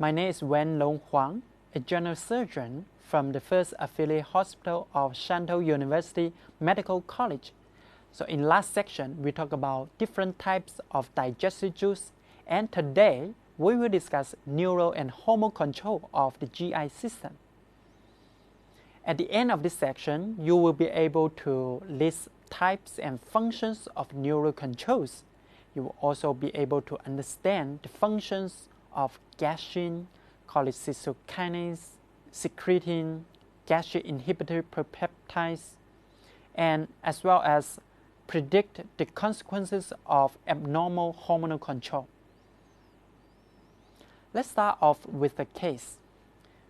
My name is Wen Long Huang, a general surgeon from the first affiliate hospital of Shantou University Medical College. So in last section, we talked about different types of digestive juice, and today we will discuss neural and hormone control of the GI system. At the end of this section, you will be able to list types and functions of neural controls. You will also be able to understand the functions of gastrin, cholecystokinin, secretin, gastric inhibitory peptides, and as well as predict the consequences of abnormal hormonal control. Let's start off with a case.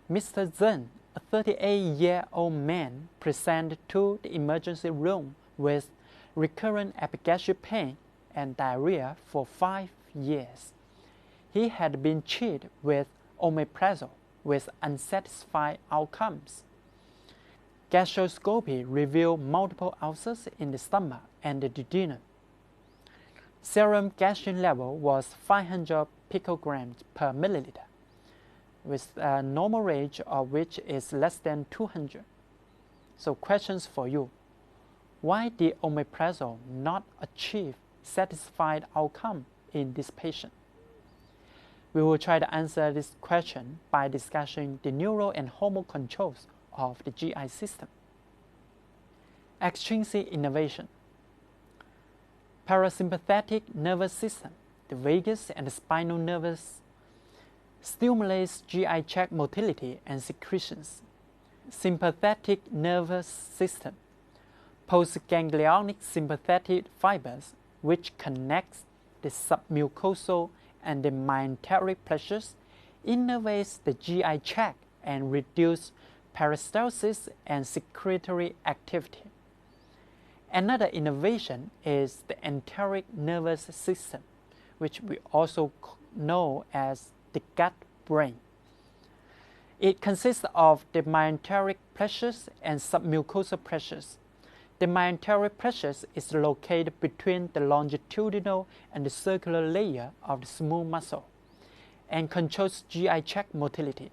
Mr. Zheng, a 38-year-old man, presented to the emergency room with recurrent epigastric pain and diarrhea for 5 years. He had been treated with omeprazole with unsatisfied outcomes. Gastroscopy revealed multiple ulcers in the stomach and the duodenum. Serum gastrin level was 500 picograms per milliliter, with a normal range of which is less than 200. So questions for you. Why did omeprazole not achieve satisfied outcome in this patient? We will try to answer this question by discussing the neural and hormone controls of the GI system. Extrinsic innervation. Parasympathetic nervous system, the vagus and the spinal nerves, stimulates GI tract motility and secretions. Sympathetic nervous system, postganglionic sympathetic fibers, which connects the submucosal and the mesenteric plexus, innervates the GI tract and reduce peristalsis and secretory activity. Another innervation is the enteric nervous system, which we also know as the gut brain. It consists of the mesenteric plexus and submucosal plexus. The mesenteric plexus is located between the longitudinal and the circular layer of the smooth muscle and controls GI tract motility.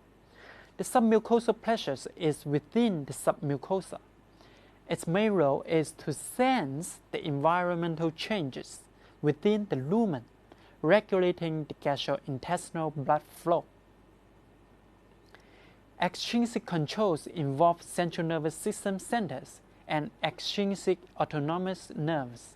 The submucosal plexus is within the submucosa. Its main role is to sense the environmental changes within the lumen, regulating the gastrointestinal blood flow. Extrinsic controls involve central nervous system centers and extrinsic autonomous nerves,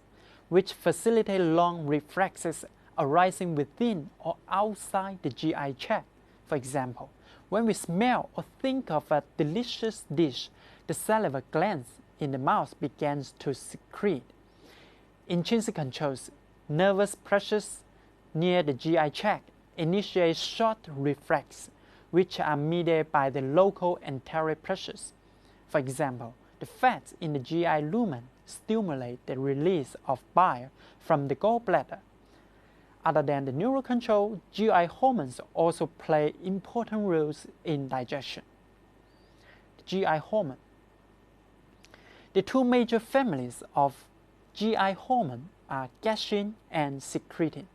which facilitate long reflexes arising within or outside the GI tract. For example, when we smell or think of a delicious dish, the salivary glands in the mouth begins to secrete. Intrinsic controls, nervous pressures near the GI tract initiate short reflexes, which are mediated by the local enteric pressures. For example, the fats in the GI lumen stimulate the release of bile from the gallbladder. Other than the neural control, GI hormones also play important roles in digestion. The GI hormone. The two major families of GI hormone are gastrin and secretin.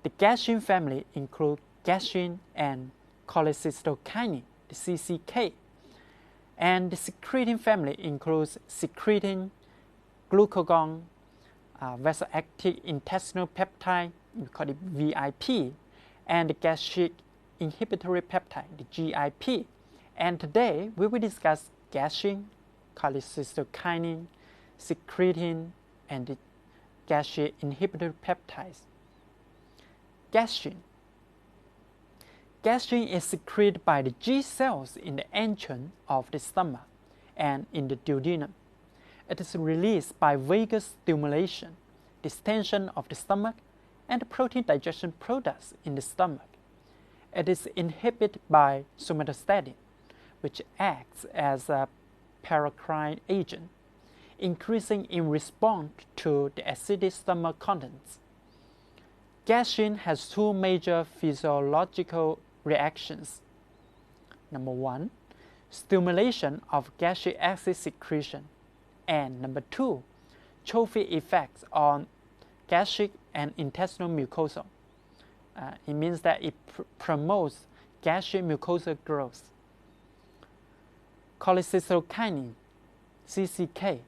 The gastrin family includes gastrin and cholecystokinin, the CCK. And the secretin family includes secretin, glucagon, vasoactive intestinal peptide, we call it VIP, and the gastric inhibitory peptide, the GIP. And today we will discuss gastrin, cholecystokinin, secretin, and the gastric inhibitory peptides. Gastrin. Gastrin is secreted by the G cells in the entrance of the stomach and in the duodenum. It is released by vagus stimulation, distension of the stomach, and the protein digestion products in the stomach. It is inhibited by somatostatin, which acts as a paracrine agent, increasing in response to the acidic stomach contents. Gastrin has two major physiological reactions. Number one, stimulation of gastric acid secretion, and number two, trophic effects on gastric and intestinal mucosa. It means that it promotes gastric mucosa growth. Cholecystokinin, CCK.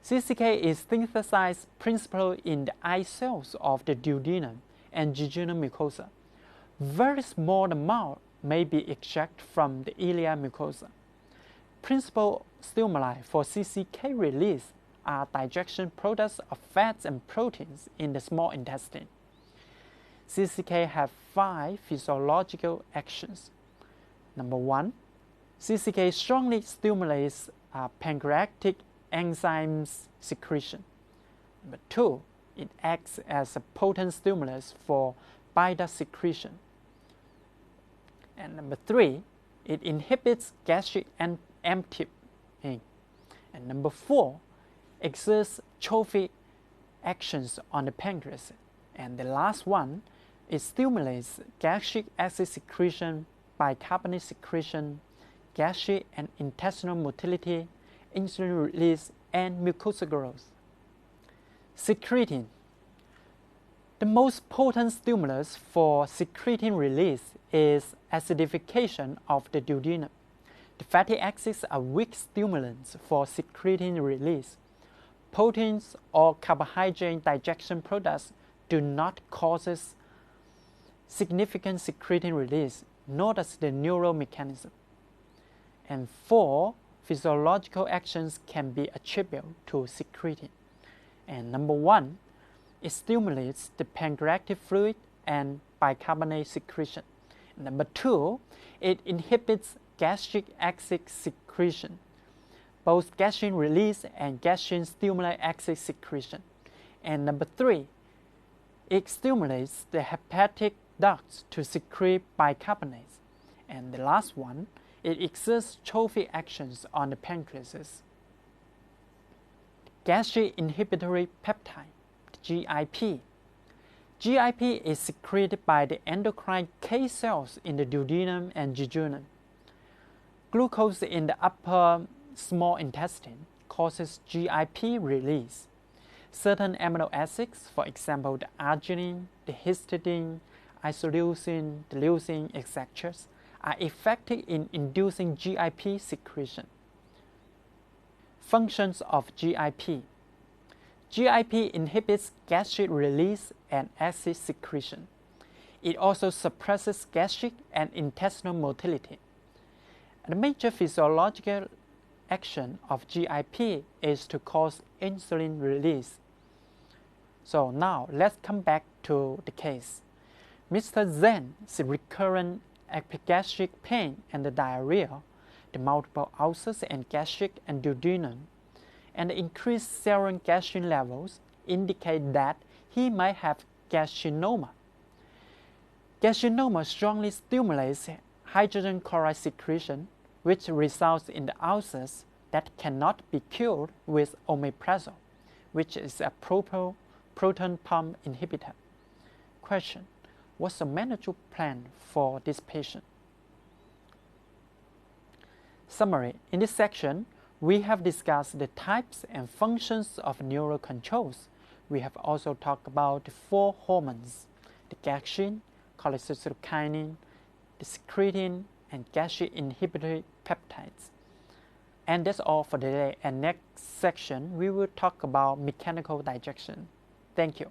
CCK is synthesized principally in the eye cells of the duodenum and jejunal mucosa. Very small amount may be ejected from the ileal mucosa. Principal stimuli for CCK release are digestion products of fats and proteins in the small intestine. CCK have 5 physiological actions. Number 1, CCK strongly stimulates pancreatic enzymes secretion. Number 2, it acts as a potent stimulus for bile duct secretion. And number 3, it inhibits gastric emptying. And number 4, exerts trophic actions on the pancreas. And the last one, it stimulates gastric acid secretion, bicarbonate secretion, gastric and intestinal motility, insulin release, and mucosa growth. Secretin. The most potent stimulus for secretin release is acidification of the duodenum. The fatty acids are weak stimulants for secretin release. Proteins or carbohydrate digestion products do not cause significant secretin release, nor does the neural mechanism. And 4 physiological actions can be attributed to secretin. And number 1, it stimulates the pancreatic fluid and bicarbonate secretion. And number 2, it inhibits gastric acid secretion, both gastrin release and gastrin stimulate acid secretion. And number 3, it stimulates the hepatic ducts to secrete bicarbonates. And the last one, it exerts trophic actions on the pancreas. Gastric inhibitory peptide, GIP. GIP is secreted by the endocrine K cells in the duodenum and jejunum. Glucose in the upper small intestine causes GIP release. Certain amino acids, for example the arginine, the histidine, isoleucine, the leucine, etc., are effective in inducing GIP secretion. Functions of GIP. GIP inhibits gastric release and acid secretion. It also suppresses gastric and intestinal motility. The major physiological action of GIP is to cause insulin release. So now let's come back to the case. Mr. Zen's recurrent epigastric pain and the diarrhea, the multiple ulcers and gastric and duodenum, and the increased serum gastrin levels indicate that he might have gastrinoma. Gastrinoma strongly stimulates hydrogen chloride secretion, which results in the ulcers that cannot be cured with omeprazole, which is a proton pump inhibitor. Question: what's the management plan for this patient? Summary: in this section, we have discussed the types and functions of neural controls. We have also talked about the 4 hormones: the gastrin, cholecystokinin, the secretin, and gastric inhibitory peptides. And that's all for today. And next section, we will talk about mechanical digestion. Thank you.